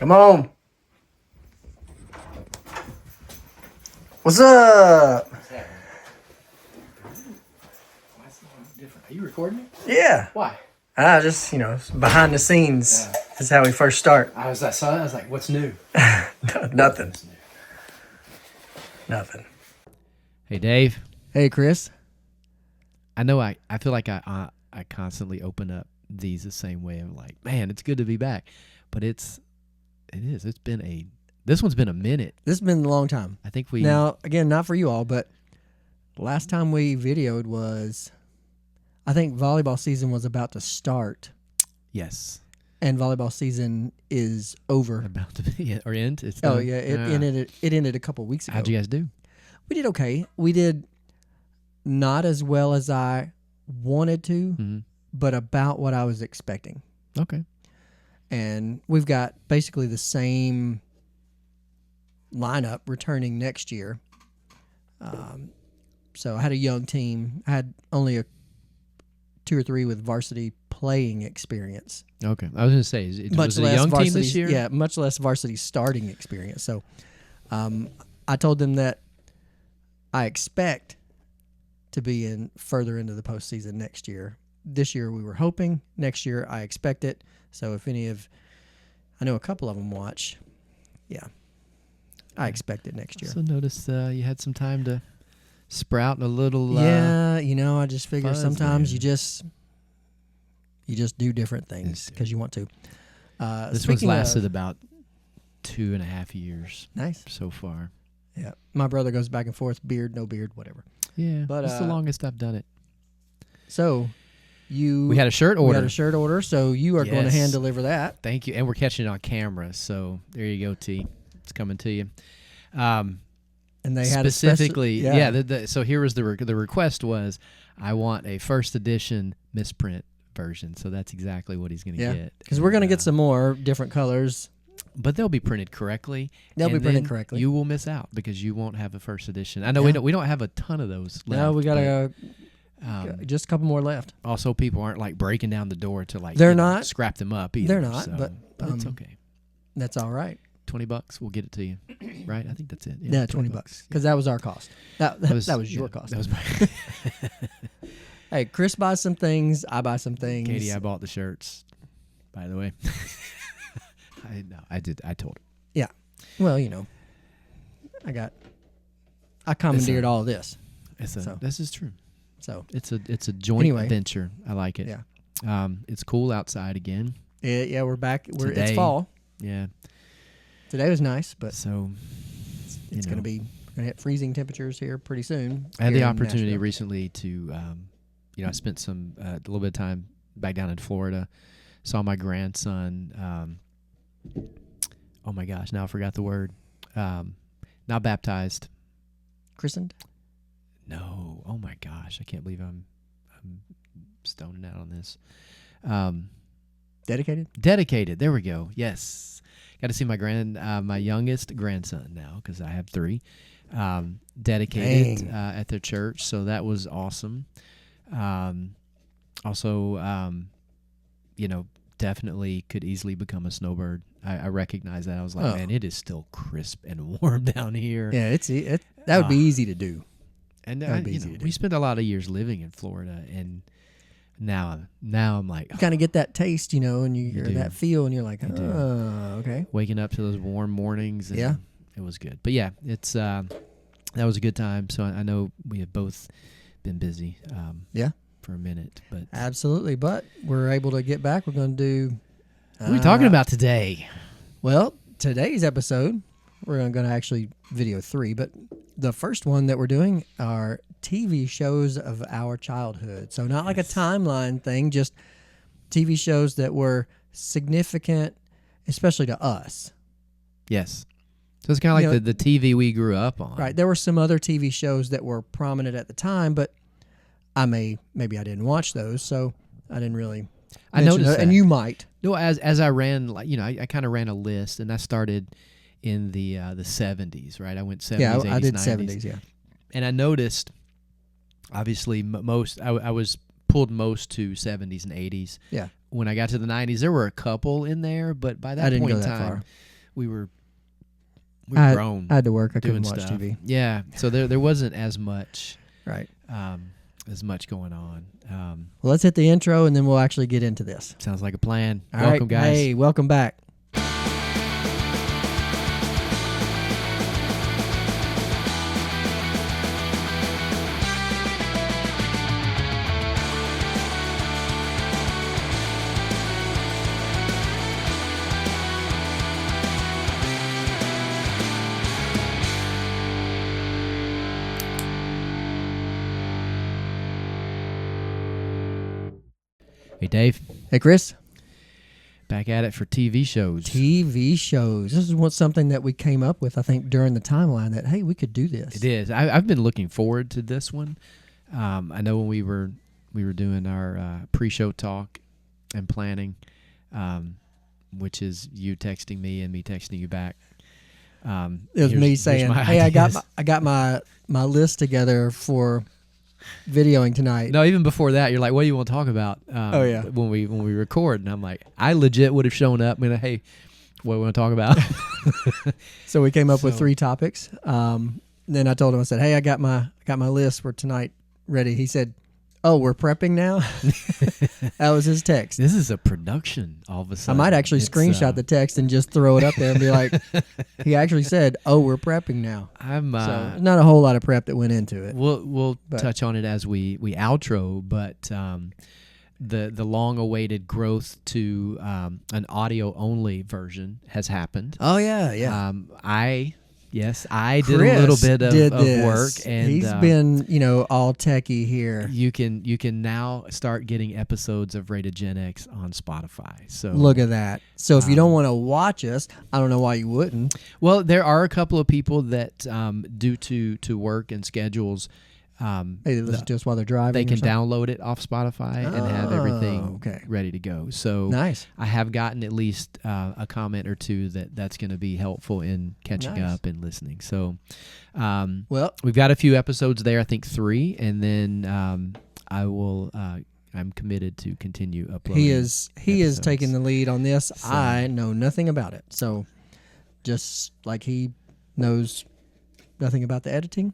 Come on. What's up? What's happening? Why is it different? Are you recording it? Yeah. Why? Just, behind the scenes is how we first start. I saw that. I was like, what's new? Nothing. What's new? Nothing. Hey, Dave. Hey, Chris. I know I feel like I constantly open up these the same way. I'm like, man, it's good to be back. But it is. This one's been a minute. This has been a long time. I think we... Now, again, not for you all, but last time we videoed was, I think volleyball season was about to start. Yes. And volleyball season is over. About to be, or end? It's Oh, done. yeah. It ended a couple weeks ago. How'd you guys do? We did okay. We did not as well as I wanted to, Mm-hmm. but about what I was expecting. Okay. And we've got basically the same lineup returning next year. So I had a young team. I had only 2 or 3 with varsity playing experience. Okay. I was going to say, was it a young team this year? Yeah, much less varsity starting experience. So I told them that I expect to be in further into the postseason next year. This year we were hoping. Next year I expect it. So if I know a couple of them watch. Yeah, I expect it next year. So notice you had some time to sprout a little. Yeah, I just figure fuzz sometimes there. you just do different things because you want to. This one's lasted about 2.5 years Nice. so far. Yeah, my brother goes back and forth, beard, no beard, whatever. Yeah, But, it's the longest I've done it. So We had a shirt we order. had a shirt order, so you are going to Yes. hand deliver that. Thank you, and we're catching it on camera. So there you go, T. It's coming to you. And they had Specifically, a so here was the request was, I want a first edition misprint version. So that's exactly what he's going to get. because we're going to get some more different colors. But they'll be printed correctly. They'll be and printed then correctly. You will miss out because you won't have a first edition. I know Yeah. we don't have a ton of those left. No, we got to but, just a couple more left. also, people aren't like breaking down the door to like They're not. scrap them up either. They're not, so- but, it's um, okay. That's all right. $20, we'll get it to you. Right? I think that's it. Yeah, $20 because that was our cost. That was your yeah, cost. That was my Hey, Chris buys some things. I buy some things. Katie. I bought the shirts. By the way, I did. I told her. Well, I commandeered all of this. This is true. So It's a joint Anyway. venture. I like it. Yeah. It's cool outside again. yeah, we're back. It's Today. fall. Yeah. Today was nice, but So it's going to be hit freezing temperatures here pretty soon. I had here the in opportunity Nashville. recently to, I spent a little bit of time back down in Florida. Saw my grandson. Oh my gosh! Now I forgot the word. Not baptized. Christened. No. Oh my gosh! I can't believe I'm stoning out on this. Dedicated. Dedicated. There we go. Yes. Got to see my youngest grandson now because I have 3. Dedicated at their church, so that was awesome. Also, definitely could easily become a snowbird. I recognize that. I was like, man, it is still crisp and warm down here. Yeah, that would be easy to do. And That would be easy to do. we spent a lot of years living in Florida, and now I'm like, You kind of get that taste, and you're do. that feel, and you're like, do. oh, okay. waking up to those warm mornings. And Yeah. it was good. But yeah, it's that was a good time. So I know we have both been busy. Yeah. For a minute, but Absolutely, but we're able to get back. We're going to do. what are we talking about today? Well, today's episode, we're going to actually video 3, but the first one that we're doing are TV shows of our childhood. So not like a timeline thing, just TV shows that were significant, especially to us. Yes. So it's kind of like the TV we grew up on. Right. There were some other TV shows that were prominent at the time, but maybe I didn't watch those, so I didn't really. I noticed those, that. and you might. No, as I ran, I kind of ran a list, and I started in the 70s, right? I went 70s, Yeah, 80s, I did 90s. 70s. Yeah. And I noticed, obviously, I was pulled most to 70s and 80s. Yeah. When I got to the 90s, there were a couple in there, but by I that didn't point go in that time, far. we've I grown had to work. I doing couldn't watch stuff. TV. Yeah, so there wasn't as much Right. going on. Well, let's hit the intro and then we'll actually get into this. Sounds like a plan. All Welcome, right. guys. Hey, welcome back. Hey, Dave. Hey, Chris. Back at it for TV shows. TV shows. This is something that we came up with, I think, during the timeline that, hey, we could do this. It is. I've been looking forward to this one. I know when we were doing our pre-show talk and planning, which is you texting me and me texting you back. It was me saying, "Hey, ideas. I got my list together for videoing tonight." No, even before that, you're like, "What do you want to talk about?" Oh, yeah. when we record, and I'm like, I legit would have shown up. And hey, what do we want to talk about? So we came up with So- 3 topics. Then I told him, I said, "Hey, I got my list for tonight ready." He said, "Oh, we're prepping now." That was his text. This is a production. All of a I sudden, might actually It's, screenshot the text and just throw it up there and be like, he actually said, "Oh, we're prepping now." I'm. So not a whole lot of prep that went into it. We'll But- touch on it as we outro, but the long-awaited growth to an audio-only version has happened. Oh yeah, yeah. I did a little bit of this. work, and he's been, all techie here. you can now start getting episodes of Rated Gen X on Spotify. So Look at that. So if you don't want to watch us, I don't know why you wouldn't. well, there are a couple of people that due to work and schedules. Hey, they listen to us while they're driving. They or can something. download it off Spotify and have everything okay. ready to go. So Nice. I have gotten at least a comment or two that's going to be helpful in catching Nice. up and listening. So Well, we've got a few episodes there, I think 3, and then I will. I'm committed to continue uploading. he is episodes. taking the lead on this. So- I know nothing about it. So just like he knows nothing about the editing.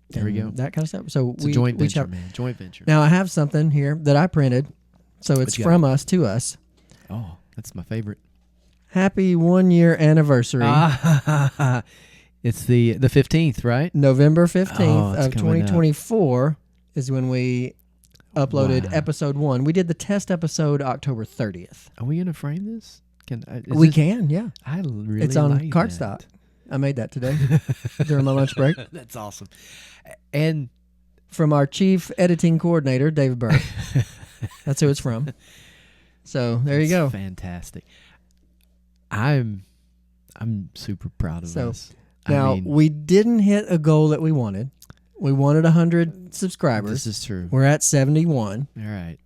There we and go. That kind of stuff. So It's a joint we venture, have- man. Joint venture. Now I have something here that I printed. So it's you got? from us to us. Oh, that's my favorite. Happy 1-year anniversary. It's the 15th, right? November 15th Oh, it's of coming up. 2024 is when we uploaded Wow. episode 1. We did the test episode October 30th. Are we gonna frame this? We can, yeah. I really It's on like cardstock. that. I made that today during my lunch break That's awesome. And from our chief editing coordinator, David Burke. That's who it's from. So there you go. Fantastic. I'm super proud of So, us. Now, we didn't hit a goal that we wanted. We wanted 100 subscribers. this is true. We're at 71. All right.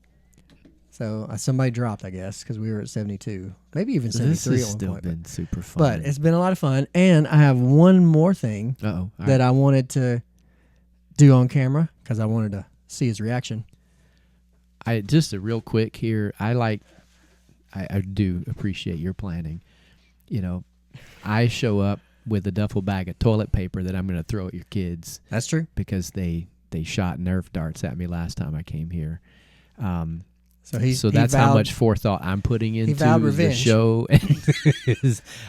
So somebody dropped, I guess, because we were at 72. Maybe even This 73 has at one still point. been super fun. But it's been a lot of fun. And I have one more thing Uh-oh. All that right. I wanted to do on camera because I wanted to see his reaction. I just a real quick here. I do appreciate your planning. I show up with a duffel bag of toilet paper that I'm going to throw at your kids That's true. because they shot Nerf darts at me last time I came here. So That's how much forethought I'm putting into vowed the revenge. show.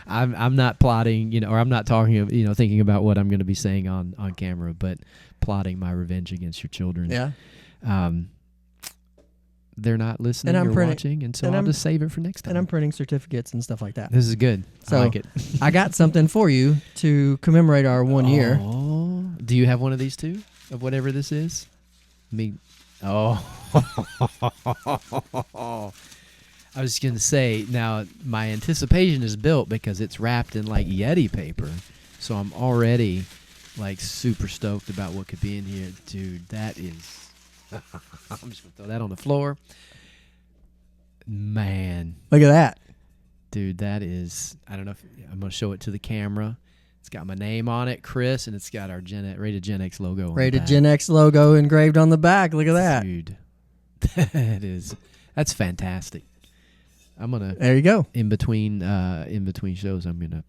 I'm not plotting, or I'm not talking of, thinking about what I'm going to be saying on camera, but plotting my revenge against your children. Yeah. They're not listening And I'm or printing- watching, and so and I'll I'm- just save it for next time. And I'm printing certificates and stuff like that. This is good. So, I like it. I got something for you to commemorate our 1 year. Oh, do you have one of these too? Of whatever this is? Oh. I was going to say, now my anticipation is built because it's wrapped in like Yeti paper. So I'm already like super stoked about what could be in here. Dude, that is... I'm just going to throw that on the floor. Man. Look at that. Dude, that is... I don't know if... I'm going to show it to the camera. It's got my name on it, Chris, and it's got our Rated Gen X logo on Rated the back. Gen X logo engraved on the back. Look at that. Dude, that's fantastic. I'm gonna There you go. in between shows. I'm gonna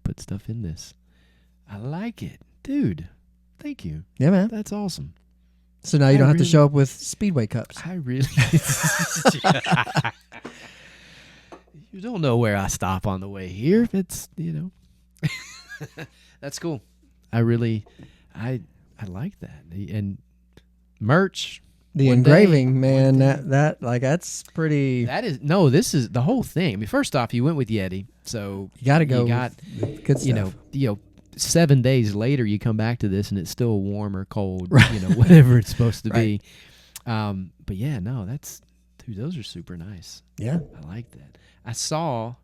put stuff in this. I like it, dude. Thank you. Yeah, man. That's awesome. So now you don't have to show up with Speedway cups. I really. You don't know where I stop on the way here. It's That's cool. I like that. And merch. The one engraving, day, man, one day. that's pretty. This is the whole thing. I mean, first off, you went with Yeti, so You got to go. You got with good stuff. 7 days later, you come back to this and it's still warm or cold, whatever it's supposed to be. But yeah, no, those are super nice. Yeah. I like that. I saw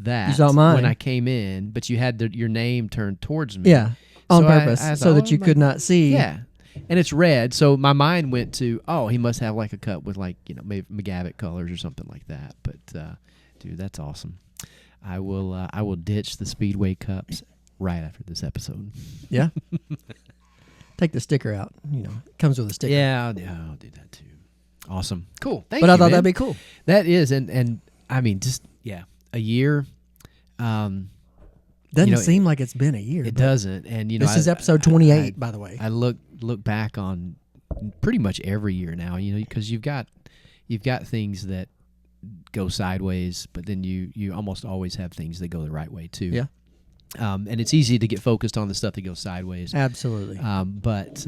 that You saw mine. when I came in, but you had your name turned towards me. Yeah. On So purpose, I so thought, that you could not see. Yeah. And it's red, so my mind went to, he must have like a cup with maybe McGavick colors or something like that. But dude, that's awesome. I will ditch the Speedway cups right after this episode. Yeah. Take the sticker out. It comes with a sticker. Yeah, I'll do that too. Awesome, cool. Thank But you. I thought man. that'd be cool. That is, and I mean, just a year. Doesn't seem like it's been a year. It but doesn't, and This is episode 28, by the way. I look back on pretty much every year now, because you've got things that go sideways, but then you almost always have things that go the right way too. Yeah. And it's easy to get focused on the stuff that goes sideways. Absolutely. But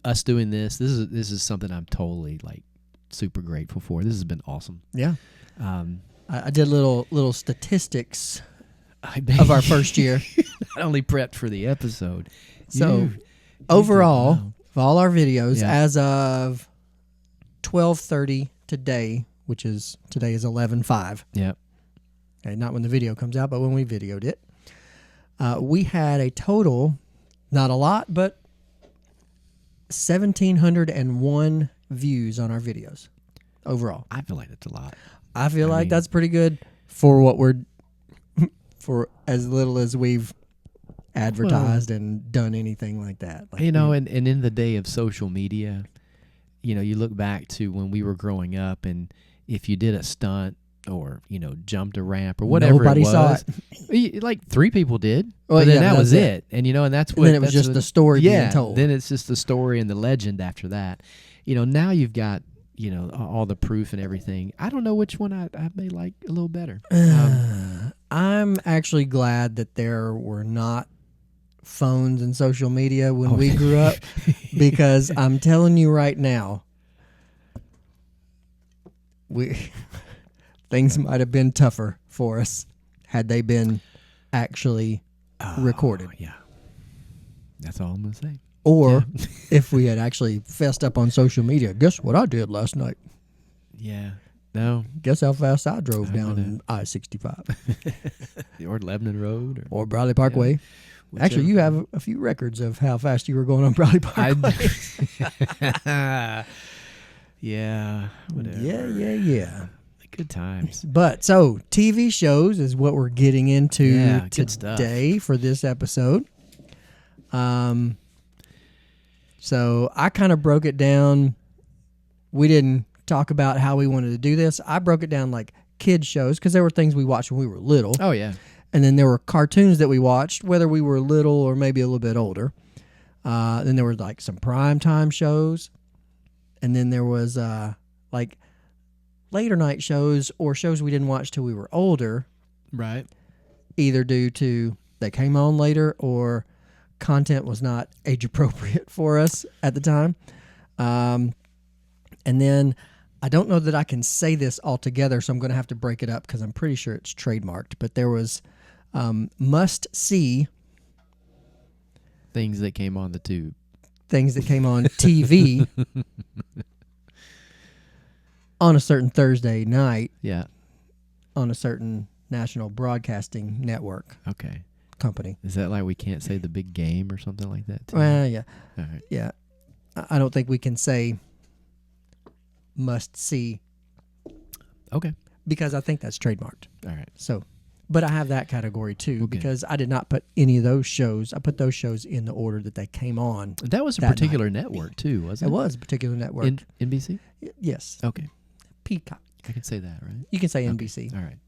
us doing this is something I'm totally super grateful for. This has been awesome. Yeah. I did little statistics of our first year. Not only prepped for the episode. So you overall, did well. of all our videos, Yeah. as of 12:30 today, which is today is 11/5. Yep. Okay, not when the video comes out, but when we videoed it, we had a total, not a lot, but 1,701 views on our videos overall. I feel like that's a lot. I feel I like mean- that's pretty good for what we're for as little as we've advertised and done anything like that. And in the day of social media, you look back to when we were growing up, and if you did a stunt or jumped a ramp or whatever, Nobody it was, saw it. Like 3 people did, Well, but then yeah, that was that's it. And and that's and what then it was that's just what- the story yeah, being told. Then it's just the story and the legend after that. Now you've got all the proof and everything. I don't know which one I may like a little better. I'm actually glad that there were not phones and social media when we grew up, because I'm telling you right now, things might have been tougher for us had they been actually recorded. Yeah, that's all I'm gonna say. Or if we had actually fessed up on social media. Guess what I did last night? Yeah. No. Guess how fast I drove I'm down gonna- I-65 Or Lebanon Road. or Bradley Parkway. Actually, you have a few records of how fast you were going on Bradley Parkway. Yeah. Whatever. Yeah. Good times. But so TV shows is what we're getting into Yeah, good stuff. today for this episode. So I kind of broke it down. We didn't talk about how we wanted to do this. I broke it down like kid shows because there were things we watched when we were little. Oh, yeah. And then there were cartoons that we watched, whether we were little or maybe a little bit older. Then there were like some primetime shows. And then there was like later night shows or shows we didn't watch till we were older, Right. either due to they came on later or content was not age appropriate for us at the time. And then I don't know that I can say this all together, so I'm going to have to break it up because I'm pretty sure it's trademarked. But there was must-see Things that came on the tube. things that came on TV on a certain Thursday night Yeah. on a certain national broadcasting network Okay. company. Is that like we can't say the big game or something like that? Too? Well, yeah. All right. Yeah. I don't think we can say must-see Okay. because I think that's trademarked. All right. So, but I have that category too Okay. because I did not put any of those shows. I put those shows in the order that they came on. That was a That particular network too, wasn't It it? was a particular network. NBC? Yes. Okay. Peacock. I can say that, right? You can say Okay. NBC. All right.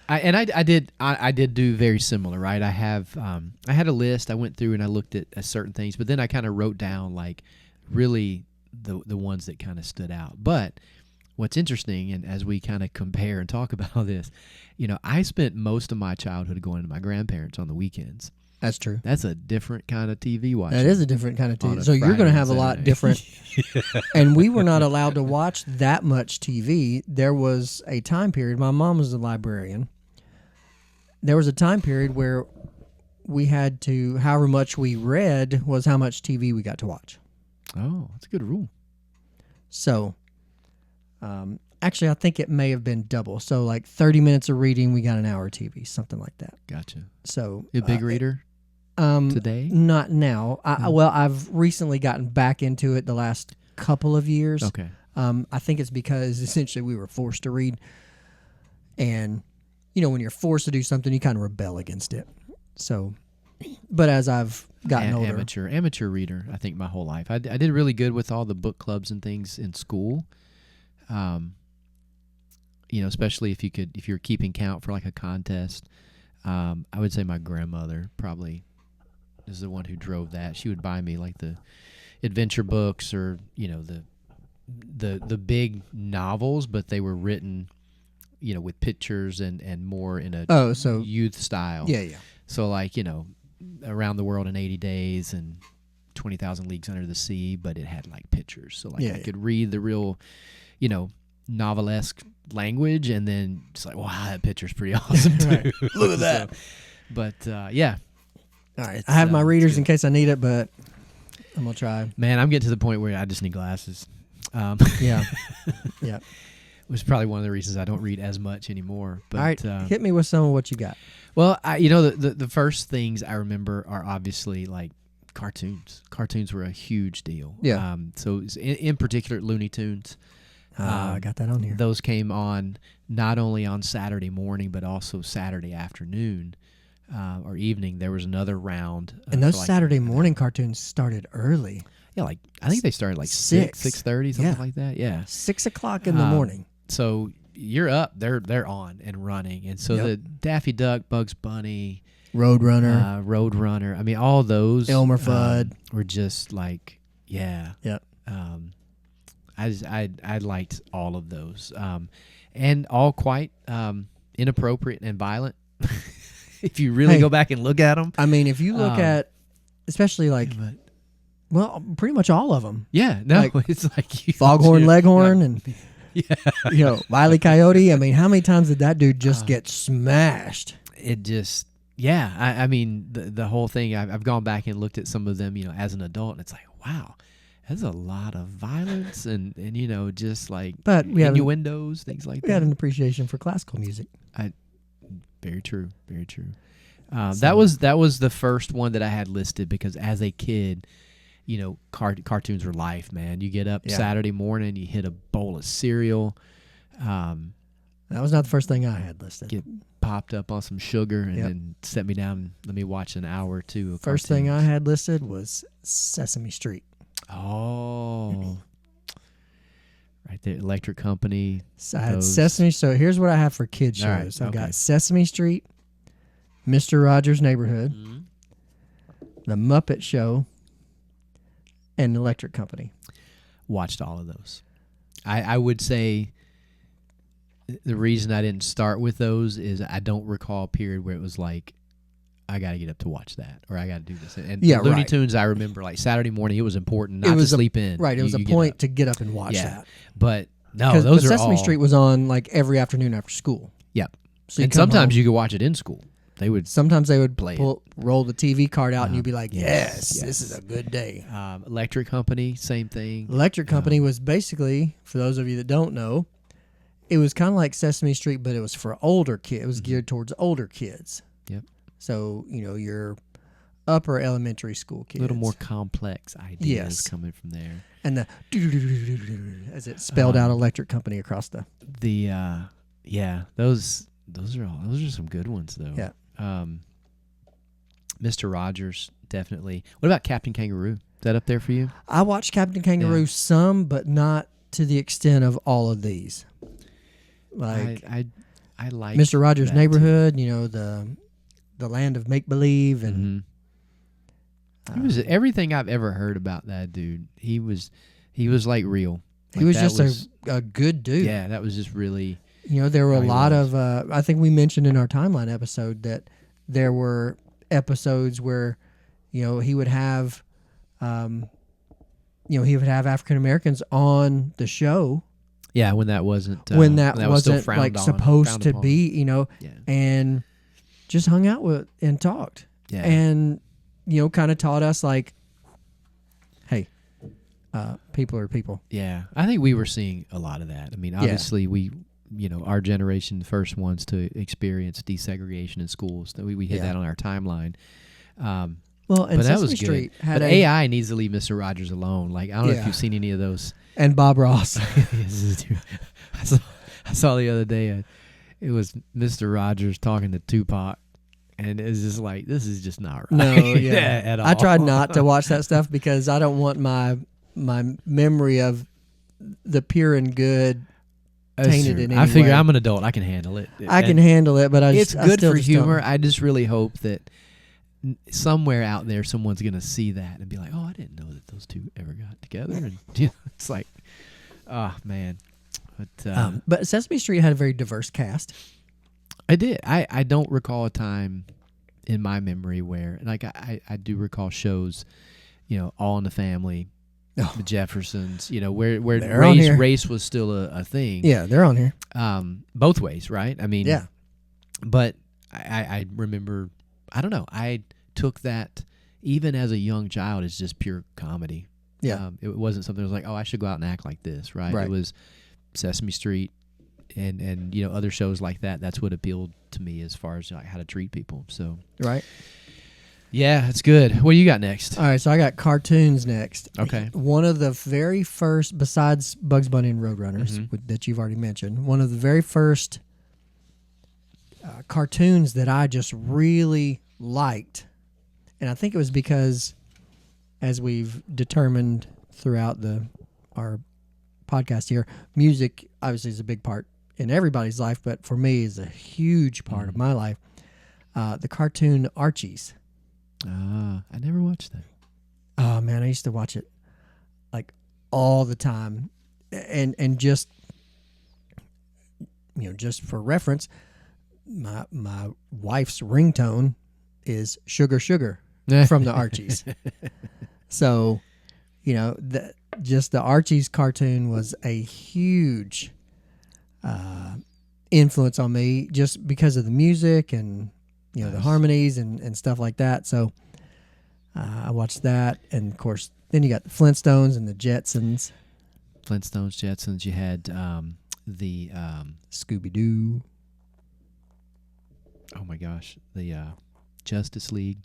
I did do very similar, right? I had a list. I went through and I looked at certain things, but then I kind of wrote down like really the ones that kind of stood out. But what's interesting, and as we kind of compare and talk about this, I spent most of my childhood going to my grandparents on the weekends. That's true. That's a different kind of TV watching. That is a different kind of on TV. a So you're going Friday to and have a lot Saturday. different. And we were not allowed to watch that much TV. There was a time period. My mom was a librarian. There was a time period where we had to, however much we read was how much TV we got to watch. Oh, that's a good rule. So, actually, I think it may have been double. So, like 30 minutes of reading, we got an hour of TV, something like that. Gotcha. So, You a big reader today? Not now. Well, I've recently gotten back into it the last couple of years. Okay. I think it's because essentially we were forced to read, and when you're forced to do something, you kind of rebel against it. So, but as I've gotten older, Amateur reader, I think my whole life. I did really good with all the book clubs and things in school. Especially if you're keeping count for like a contest. I would say my grandmother probably is the one who drove that. She would buy me like the adventure books or the big novels, but they were written with pictures and more in a youth style. Yeah. So like Around the World in 80 Days and 20,000 Leagues Under the Sea, but it had like pictures. So like I could read the real novelesque language and then just like, wow, that picture's pretty awesome too. Look at that. But yeah. All right. I have my readers in case I need it, but I'm going to try. Man, I'm getting to the point where I just need glasses. Yeah. Yeah. Which is probably one of the reasons I don't read as much anymore. But, all right. Hit me with some of what you got. Well, the first things I remember are obviously like cartoons. Cartoons were a huge deal. Yeah. So in particular, Looney Tunes. I got that on here. Those came on not only on Saturday morning, but also Saturday afternoon or evening. There was another round. And those Saturday morning cartoons started early. Yeah, like I think they started like 6:30, something like that. Yeah, 6 o'clock in the morning. So you're up. They're on and running. And so the Daffy Duck, Bugs Bunny, Roadrunner, I mean, all those Elmer Fudd were just like, yeah. Yep. I liked all of those, and all quite inappropriate and violent. If you really go back and look at them, I mean, if you look at, especially like, well, pretty much all of them. Yeah, no, like, it's like Foghorn Leghorn and Wile E. Coyote. I mean, how many times did that dude just get smashed? It just, I mean, the whole thing. I've gone back and looked at some of them, as an adult, and it's like, wow. There's a lot of violence and just like innuendos, things like that. We had an appreciation for classical music. Very true, very true. That was the first one that I had listed because as a kid, cartoons were life, man. You get up Saturday morning, you hit a bowl of cereal. That was not the first thing I had listed. Get popped up on some sugar and then set me down and let me watch an hour or two of First thing I had listed was Sesame Street. Oh, right there, Electric Company. So I had Sesame. So here's what I have for kids shows. I've got Sesame Street, Mr. Rogers' Neighborhood, The Muppet Show, and Electric Company. Watched all of those. I would say the reason I didn't start with those is I don't recall a period where it was like, I got to get up to watch that, or I got to do this. And Looney Tunes, I remember, like Saturday morning, it was important not to sleep in. Right, it was a point to get up and watch that. But no, those are Sesame Street was on like every afternoon after school. Yep. So and sometimes you could watch it in school. Sometimes they would play roll the TV card out, and you'd be like, yes, this is a good day. Electric Company, same thing. Electric Company was basically, for those of you that don't know, it was kind of like Sesame Street, but it was for older kids. It was geared towards older kids. Yep. So, your upper elementary school kids. A little more complex ideas coming from there. And the as it spelled out Electric Company across the those are some good ones though. Yeah. Mr. Rogers, definitely. What about Captain Kangaroo? Is that up there for you? I watched Captain Kangaroo some, but not to the extent of all of these. like I like Mr. Rogers' that Neighborhood. You know, the land of make believe, too. and He was everything I've ever heard about that dude. He was like real. he was just a good dude. Yeah, that was just really. You know, there were how a he lot was. of. I think we mentioned in our timeline episode that there were episodes where, you know, he would have, African Americans on the show Yeah, when that wasn't when that was still wasn't frowned like on, supposed frowned to upon. be, you know, Yeah, and just hung out with and talked yeah, and, you know, kind of taught us like, hey, people are people. yeah. I think we were seeing a lot of that. I mean, obviously we. You know, our generation, the first ones to experience desegregation in schools. That we hit Yeah. that on our timeline. Well, and But that Sesame was good. Street had But a AI needs to leave Mr. Rogers alone. Like, I don't know if Yeah. you've seen any of those. and Bob Ross. I saw the other day, it was Mr. Rogers talking to Tupac, and it's just like, this is just not right. No, yeah. at all. I tried not to watch that stuff because I don't want my memory of the pure and good That's tainted true. in I any figure way. I'm an adult. I can handle it. I can And handle it, but I it's just, I good still for just don't. humor. I just really hope that somewhere out there someone's going to see that and be like, oh, I didn't know that those two ever got together. And you know, it's like, oh, man. But Sesame Street had a very diverse cast. I did. I don't recall a time in my memory where, like, I do recall shows, you know, All in the Family, Oh. the Jeffersons, you know, where They're on here. race was still a thing. Yeah, they're on here. Both ways, right? I mean, Yeah. But I remember, I don't know, I took that even as a young child as just pure comedy. Yeah. It wasn't something that was like, oh, I should go out and act like this, right? Right. It was Sesame Street and you know, other shows like that. That's what appealed to me as far as like how to treat people. So Right. yeah, that's good. What do you got next? All right, so I got cartoons next. Okay. One of the very first, besides Bugs Bunny and Roadrunners, that you've already mentioned, one of the very first cartoons that I just really liked, and I think it was because, as we've determined throughout our podcast here, music obviously is a big part in everybody's life, but for me is a huge part of my life. The cartoon Archies. I never watched that. Oh man, I used to watch it like all the time, and just, you know, just for reference, my wife's ringtone is Sugar Sugar from the Archies. So, you know, just the Archies cartoon was a huge influence on me, just because of the music and, you know, the Nice. harmonies and stuff like that. So I watched that, and of course, then you got the Flintstones and the Jetsons, Flintstones, Jetsons. You had the Scooby Doo. oh my gosh, the Justice League,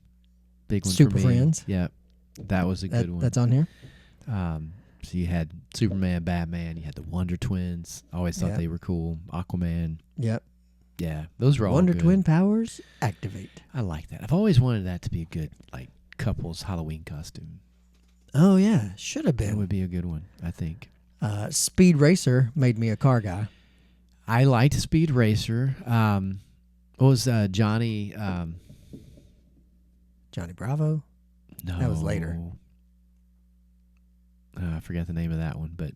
big one Super for me. Friends. Yeah, that was a good one. That's on here. So you had Superman, Batman. You had the Wonder Twins. I always thought Yeah. they were cool. Aquaman. Yep. Yeah, those were all Wonder good. Twin powers activate. I like that. I've always wanted that to be a good like couple's Halloween costume. Oh yeah, should have That been. would be a good one, I think. Speed Racer made me a car guy. I liked Speed Racer. What was Johnny? Johnny Bravo. No, That was later. I forgot the name of that one, but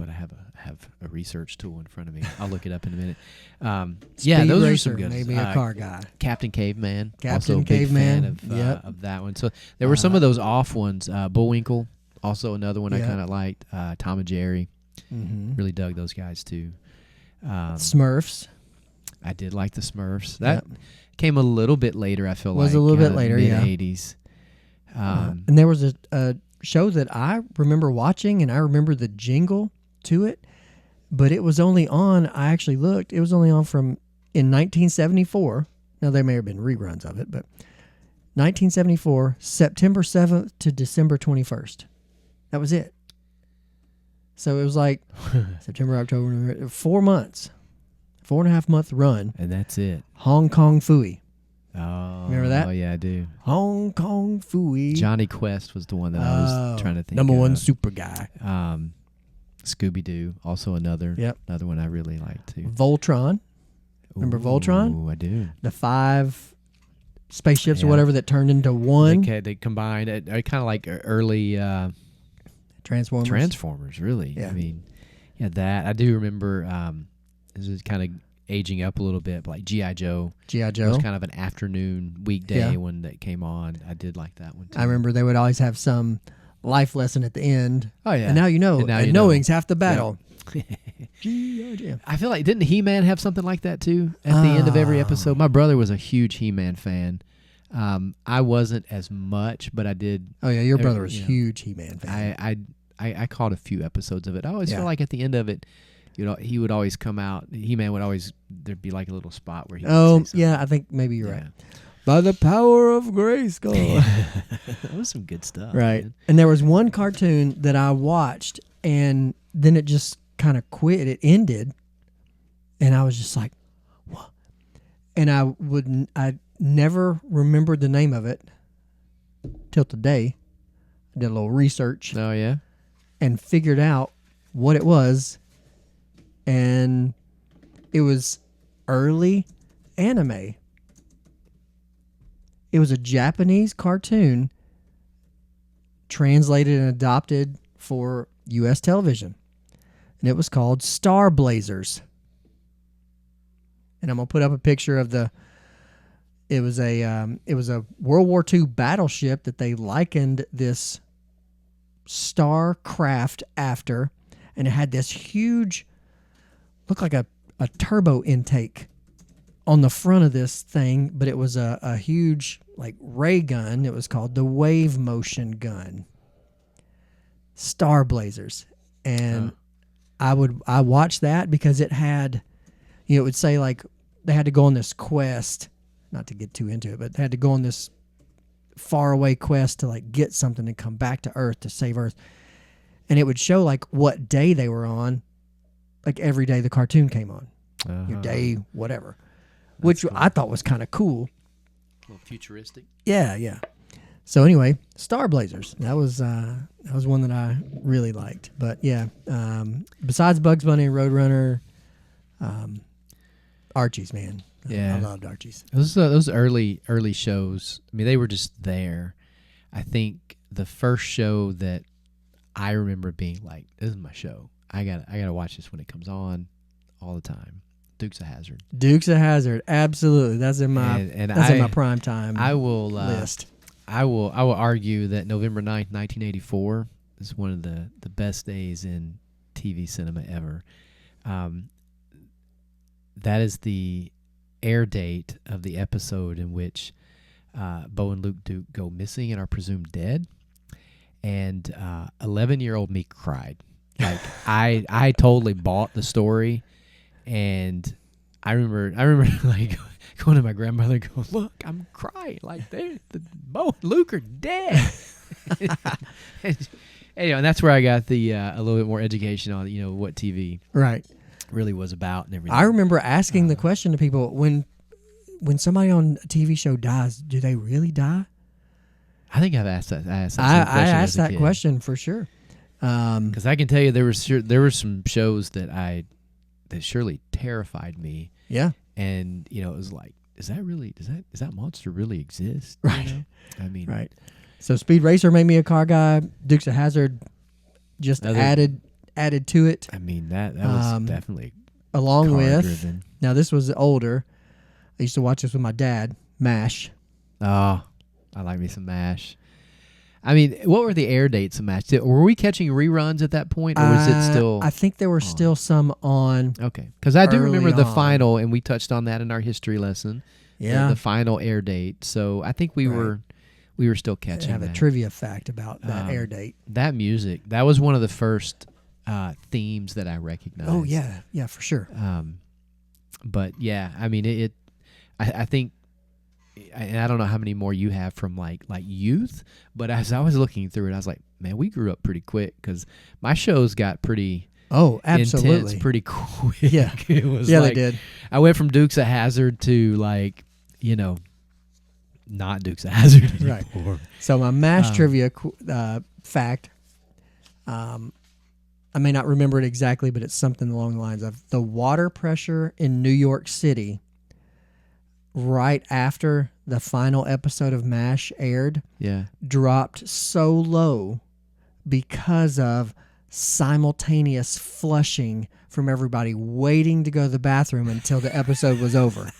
I have a research tool in front of me. I'll look it up in a minute. Yeah, Speed those Racer are some good. made me a car guy. Captain Caveman. Captain also a big Caveman, fan yep. of that one. So there were some of those off ones. Bullwinkle, also another one I Yeah. kind of liked. Tom and Jerry, Mm-hmm. really dug those guys too. Smurfs. I did like the Smurfs. That Yep. came a little bit later. I feel Was like a little bit later, yeah. mid-80s. And there was a show that I remember watching, and I remember the jingle to it, but it was only on, I actually looked, it was only on in 1974. Now, there may have been reruns of it, but 1974, September 7th to December 21st. That was it. So it was like September, October, November, 4 months, 4.5 month run. And that's it. Hong Kong Phooey. Oh, Remember that? Oh yeah, I do. Hong Kong Phooey. Johnny Quest was the one that I was trying to think. Number one of. super guy. Scooby Doo, also another Yep. another one I really like too. Voltron, Remember Voltron? Ooh, I do. the 5 spaceships or Yeah. whatever that turned into one. They combined it, kind of like early Transformers. Transformers, really. Yeah. I mean, yeah, that I do remember. This is kind of aging up a little bit, but like G.I. Joe. G.I. It Joe. was kind of an afternoon weekday Yeah. one that came on. I did like that one too. I remember they would always have some life lesson at the end. Oh yeah. And now you know. And now And you know. knowing's half the battle. G.I. Joe. I feel like didn't He-Man have something like that too at the end of every episode? My brother was a huge He-Man fan. I wasn't as much, but I did. Oh yeah, your brother Every- was you know, huge He-Man fan. I caught a few episodes of it. I always Yeah. feel like at the end of it, he would always come out. He-Man would always, there'd be like a little spot where he. Oh would say yeah, something. I think maybe you're Yeah. right. By the power of Grayskull. That was some good stuff. Right. man. And there was one cartoon that I watched and then it just kind of quit. It ended. And I was just like, what? And I never remembered the name of it till today. I did a little research Oh yeah. and figured out what it was. And it was early anime. It was a Japanese cartoon translated and adopted for U.S. television. And it was called Star Blazers. And I'm going to put up a picture of it was a World War II battleship that they likened this star craft after. And it had this huge, looked like a turbo intake on the front of this thing, but it was a huge like ray gun. It was called the Wave Motion Gun. Star Blazers. And I watched that because it had, it would say like they had to go on this quest, not to get too into it, but they had to go on this faraway quest to like get something and come back to Earth to save Earth. And it would show like what day they were on, like every day the cartoon came on. Your day, whatever. Which cool. I thought was kind of cool. A little futuristic. Yeah, yeah. So anyway, Star Blazers. That was one that I really liked. But yeah, besides Bugs Bunny and Roadrunner, Archie's, man. Yeah. I loved Archie's. Those early shows. I mean, they were just there. I think the first show that I remember being like, "This is my show. I gotta watch this when it comes on all the time." Dukes of Hazzard. Dukes of Hazzard, absolutely. That's in my And that's in my prime time I will list. I will argue that November 9th, 1984 is one of the best days in TV cinema ever. That is the air date of the episode in which Bo and Luke Duke go missing and are presumed dead. And 11-year-old me cried. Like I totally bought the story. And I remember like going to my grandmother and going, "Look, I'm crying. Like Bo and Luke are dead." Anyway, and that's where I got the a little bit more education on what TV Right. really was about and everything. I remember asking the question to people when somebody on a TV show dies, do they really die? I think I've asked that. I asked that question for sure. Because I can tell you there were some shows that surely terrified me. Yeah. And it was like, does that monster really exist? Right. I mean, Right. So Speed Racer made me a car guy. Dukes of Hazzard just added to it. I mean that was definitely along car with driven. Now this was older. I used to watch this with my dad. MASH. Oh, I like me some MASH. I mean, what were the air dates of MASH? Were we catching reruns at that point, or was it still? I think there were still some on. Okay, because I do remember early the on. final, and we touched on that in our history lesson. Yeah. the final air date. So I think we were still I catching. have a that. Trivia fact about that air date. That music, that was one of the first themes that I recognized. Oh yeah, for sure. But yeah, I mean I think, and I don't know how many more you have from like youth, but as I was looking through it, I was like, man, we grew up pretty quick because my shows got pretty absolutely intense pretty quick. Yeah. It was Yeah, like, they did. I went from Dukes of Hazzard to like, not Dukes of Hazzard Right. anymore. So my MASH trivia fact, I may not remember it exactly, but it's something along the lines of the water pressure in New York City right after the final episode of MASH aired Yeah. dropped so low because of simultaneous flushing from everybody waiting to go to the bathroom until the episode was over.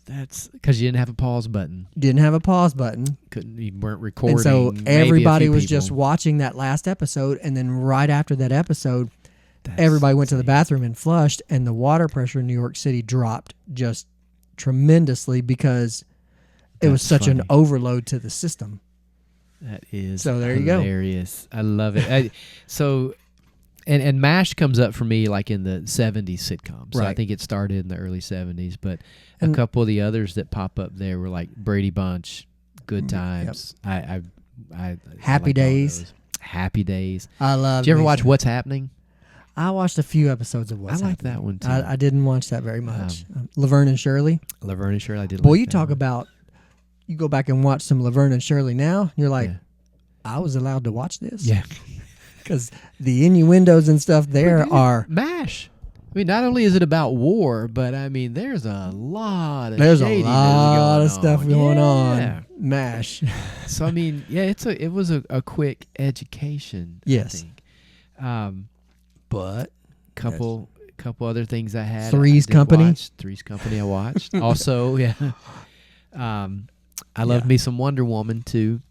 That's because you didn't have a pause button. Didn't have a pause button. You weren't recording. And so maybe a everybody few was people. just watching that last episode. And then right after that episode, That's everybody went to the insane. bathroom and flushed. And the water pressure in New York City dropped just tremendously because it was That's such an funny. overload to the system. That is So there you go. hilarious. I love it. And MASH comes up for me like in the 70s sitcoms. So I Right. think it started in the early 70s, but a And- couple of the others that pop up there were like Brady Bunch, Good Yep. Times. I Happy liked all Days. those. Happy Days. I love. Did you ever watch What's Happening? I watched a few episodes of What's I like Happening. that one too. I didn't watch that very much. Laverne and Shirley. Laverne and Shirley. I did. Boy, like you that talk one. about. You go back and watch some Laverne and Shirley now. You're like, Yeah. I was allowed to watch this. Yeah. Because the innuendos and stuff there are. MASH. I mean, not only is it about war, but I mean, there's a lot of There's a shadiness lot going of stuff on. going Yeah. on. MASH. So I mean, yeah, it was a quick education. Yes. I think. But Couple other things I had. Three's I did Company? watch. Three's Company. I watched. Also, yeah. I loved Yeah. me some Wonder Woman too.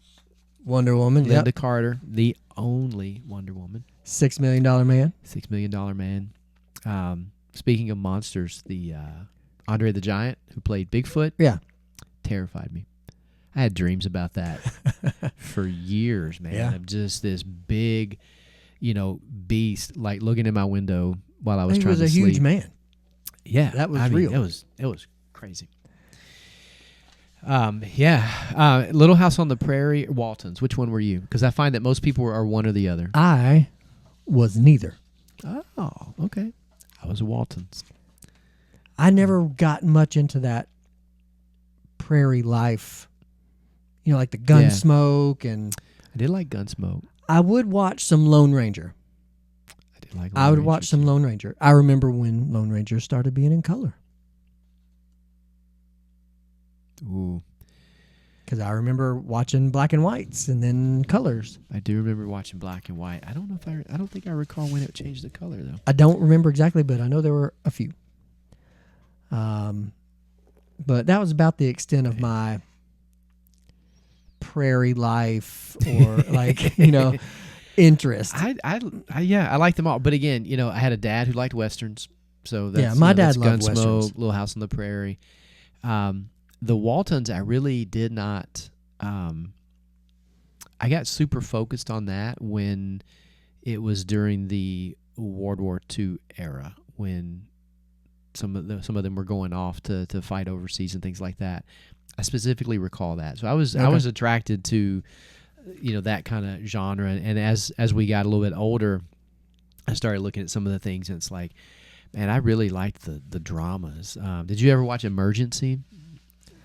Wonder Woman. Linda Yep. Carter, the only Wonder Woman. $6 Million Man. $6 Million Man. Speaking of monsters, the Andre the Giant, who played Bigfoot, Yeah. terrified me. I had dreams about that for years, man. Yeah. Of just this big, beast, like looking in my window while I was He trying was to a sleep. huge man. Yeah, That was I mean, real. It was crazy. Little House on the Prairie, Waltons. Which one were you? Because I find that most people are one or the other. I was neither. Oh, okay. I was a Waltons. I never got much into that prairie life. Like the Gunsmoke, and I did like Gunsmoke. I would watch some Lone Ranger. I did like. I would watch some Lone Ranger. I remember when Lone Ranger started being in color. Ooh, Because I remember watching black and whites and then colors. I do remember watching Black and White. I don't know if I don't think I recall when it changed the color though. I don't remember exactly, but I know there were a few. But that was about the extent of my prairie life or interest. I like them all. But again, I had a dad who liked westerns, so that's, Yeah, my dad that's loved Gunsmoke, westerns. Little House on the Prairie. The Waltons, I really did not. I got super focused on that when it was during the World War II era, when some of them were going off to fight overseas and things like that. I specifically recall that. So I was attracted to that kind of genre, and as we got a little bit older, I started looking at some of the things, and it's like, man, I really liked the dramas. Did you ever watch Emergency?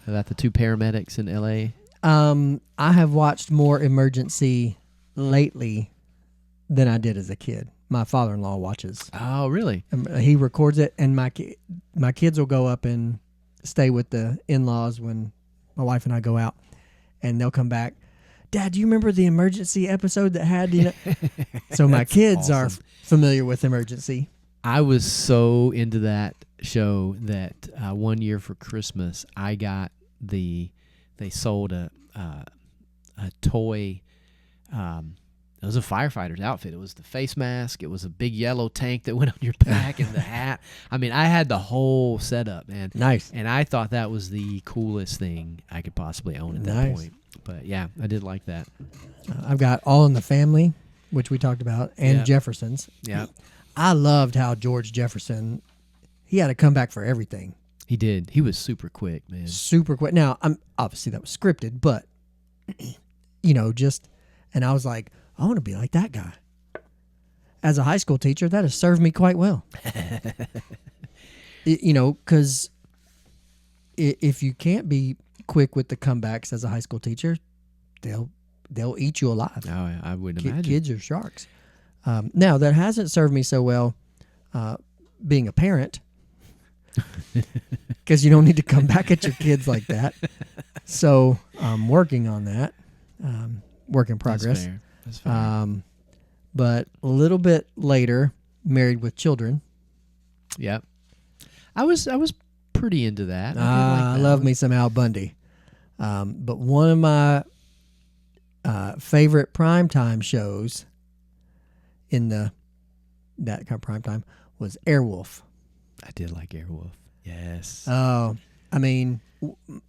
About the two paramedics in L.A.? I have watched more Emergency lately than I did as a kid. My father-in-law watches. Oh, really? He records it, and my kids will go up and stay with the in-laws when my wife and I go out, and they'll come back. Dad, do you remember the Emergency episode that had? So my kids are familiar with Emergency. I was so into that show that one year for Christmas, I got they sold a toy. It was a firefighter's outfit. It was the face mask. It was a big yellow tank that went on your back and the hat. I mean, I had the whole setup, man. Nice. And I thought that was the coolest thing I could possibly own at that Nice. point. But yeah, I did like that. I've got All in the Family, which we talked about, and Yeah. Jeffersons. Yeah, I loved how George Jefferson, he had to come back for everything. he did. He was super quick, man. Super quick. Now, obviously that was scripted, but and I was like, I want to be like that guy. As a high school teacher, that has served me quite well. Because if you can't be quick with the comebacks as a high school teacher, they'll they'll eat you alive. Oh, I would imagine. Kids are sharks. Now that hasn't served me so well, being a parent, because you don't need to come back at your kids like that. So I'm working on that. Work in progress. That's fair. But a little bit later, married with children. Yep. I was pretty into that. I love me some Al Bundy. But one of my favorite primetime shows in that kind of primetime was Airwolf. I did like Airwolf. Yes. Oh, I mean,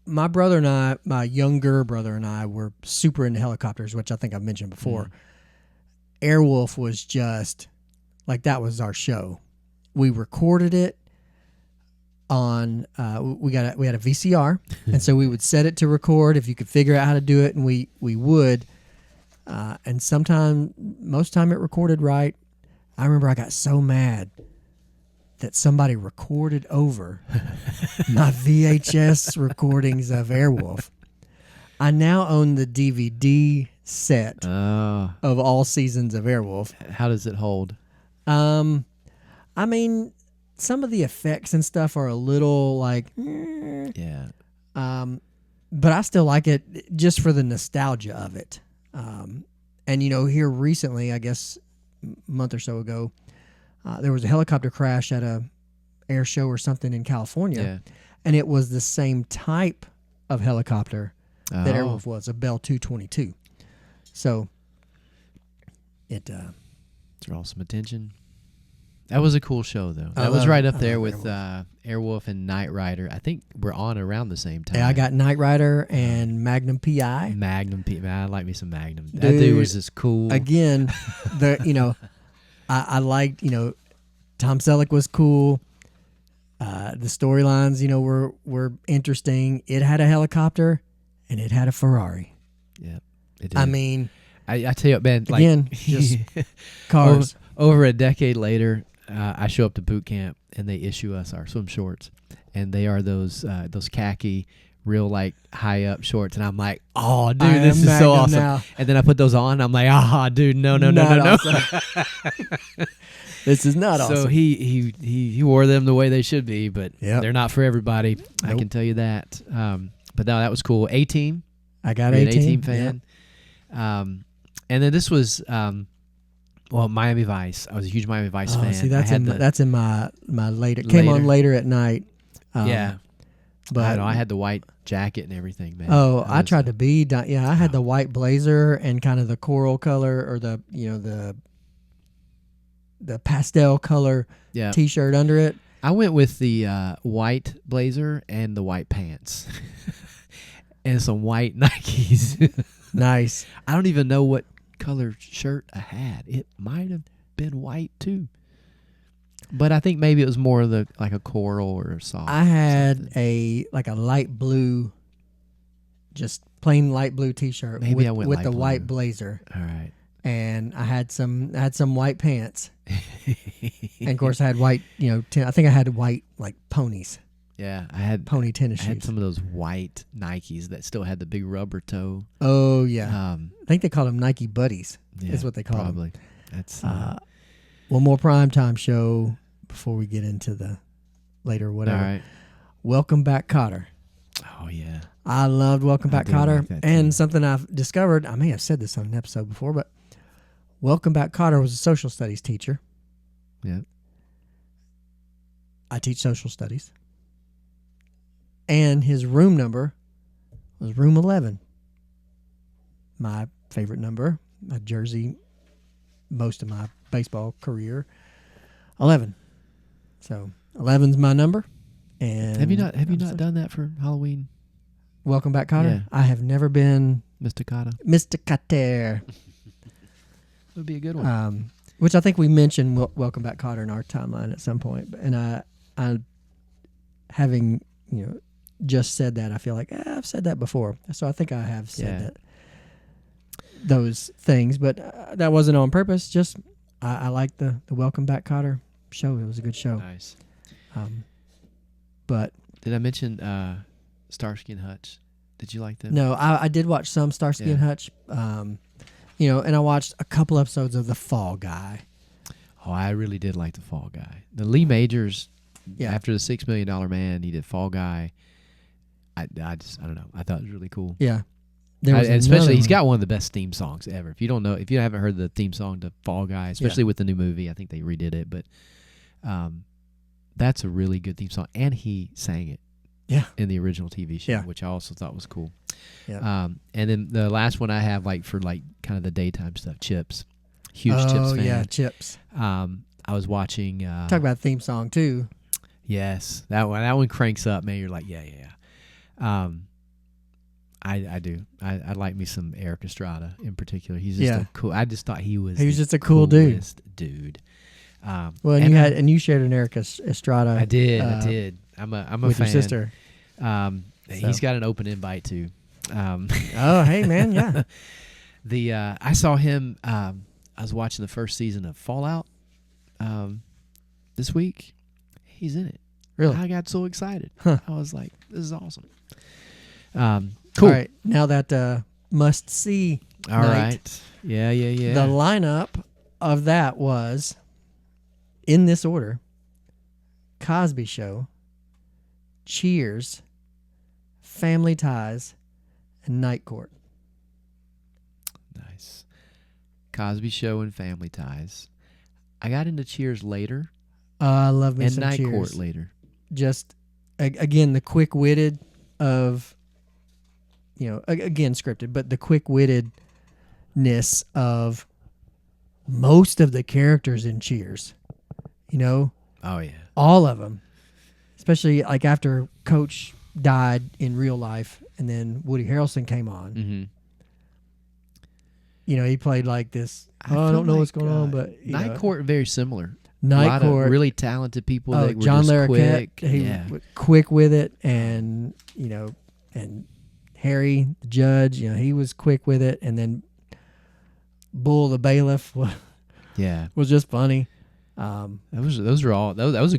my brother and I, my younger brother and I, were super into helicopters, which I think I've mentioned before. Airwolf was just like, that was our show. We recorded it on we had a VCR, and so we would set it to record if you could figure out how to do it, and we would. And most time it recorded right. I remember I got so mad that somebody recorded over my VHS recordings of Airwolf. I now own the DVD set of all seasons of Airwolf. How does it hold? I mean, some of the effects and stuff are a little like, Yeah. but I still like it just for the nostalgia of it. And here recently, I guess a month or so ago, there was a helicopter crash at a air show or something in California, and it was the same type of helicopter that Airwolf was, a Bell 222. So it draw some attention. That was a cool show, though. That I was love- right up I there love with Airwolf and Knight Rider. I think we're on around the same time. I got Knight Rider and Magnum PI. Magnum. I like me some Magnum. That Dude, dude was just cool. Again, I liked, Tom Selleck was cool. The storylines, were interesting. It had a helicopter and it had a Ferrari. Yeah. It did. I mean, I tell you, man, like, again, just cars. Over a decade later, I show up to boot camp and they issue us our swim shorts, and they are those khaki, real like high up shorts, and I'm like, oh, dude, I this am is so Magnum awesome. now. And then I put those on, I'm like, dude, no. Not awesome. This is not awesome. So he wore them the way they should be, but Yep. they're not for everybody. I Nope. can tell you that. But no, that was cool. A-Team. I got You're an 18. A-Team fan. And then this was Miami Vice. I was a huge Miami Vice fan. See, I that's had that's in my later. Came on later at night. yeah, but I had the white jacket and everything, man. I tried to be. I had the white blazer and kind of the coral color, or the the pastel color Yeah, T-shirt under it. I went with the white blazer and the white pants, and some white Nikes. Nice. I don't even know what color shirt I had. It might have been white too, but I think maybe it was more of like a coral or a soft. I had something. a light blue, just plain light blue T-shirt. Maybe with, I went with light the blue. white blazer, All right. and I had some white pants, and of course I had white. I think I had white like ponies, Yeah, I had pony tennis I had shoes. some of those white Nikes that still had the big rubber toe. Oh yeah, Um, I think they called them Nike Buddies. yeah, Is what they call them. probably. That's One more primetime show before we get into the later whatever. all right. Welcome Back, Kotter. Oh yeah. I loved Welcome I Back, did Kotter. like that too. And something I've discovered, I may have said this on an episode before, but Welcome Back, Kotter was a social studies teacher. Yeah. I teach social studies. And his room number was room 11. My favorite number, my jersey, most of my baseball career, 11. So 11's my number. And Have you not done that for Halloween, Welcome Back, Kotter? Yeah. I have never been Mr. Cotta? Mr. Kotter. It would be a good one. Which I think we mentioned Welcome Back, Kotter in our timeline at some point. And I having, just said that, I feel like I've said that before. So I think I have said that those things, but that wasn't on purpose. Just I like the Welcome Back, Kotter show. It was a good show. Nice. But Did I mention Starsky and Hutch? Did you like them? No, I did watch some Starsky and Yeah. Hutch. And I watched a couple episodes of The Fall Guy. Oh, I really did like the Fall Guy. The Lee Majors, Yeah. after the $6 Million Man, he did Fall Guy. I don't know. I thought it was really cool. Yeah. There was And especially, another he's one. got one of the best theme songs ever. If you haven't heard the theme song to Fall Guy, especially with the new movie, I think they redid it, but that's a really good theme song. And he sang it in the original TV show, Yeah. which I also thought was cool. Yeah. And then the last one I have, for kind of the daytime stuff, Chips. Huge Chips fan. Oh, yeah, Chips. I was watching. Talk about theme song, too. Yes, that one cranks up, man. You're like, yeah. I do. I like me some Eric Estrada in particular. He's just a cool. I just thought he was. He was the just a cool dude. Dude. Well, and you shared an Eric Estrada. I did. I'm a with fan. your sister. He's got an open invite too. Oh, hey man, yeah. I saw him. I was watching the first season of Fallout this week. He's in it. Really? I got so excited. Huh. I was like, "This is awesome." Cool. All right, now that must see. All right. Yeah. The lineup of that was, in this order: Cosby Show, Cheers, Family Ties, and Night Court. Nice. Cosby Show and Family Ties. I got into Cheers later. I love me and some Night Cheers. Court later. Just again the quick-witted of, again scripted, but the quick-wittedness of most of the characters in Cheers. Oh yeah. All of them, especially like after Coach died in real life, and then Woody Harrelson came on. Mm-hmm. He played like this. I don't know what's going on, but Night Court very similar. Night a lot Court, of really talented people that were John just Larroquette, quick. he was quick with it, and and Harry the judge, he was quick with it, and then Bull the bailiff was just funny. That's a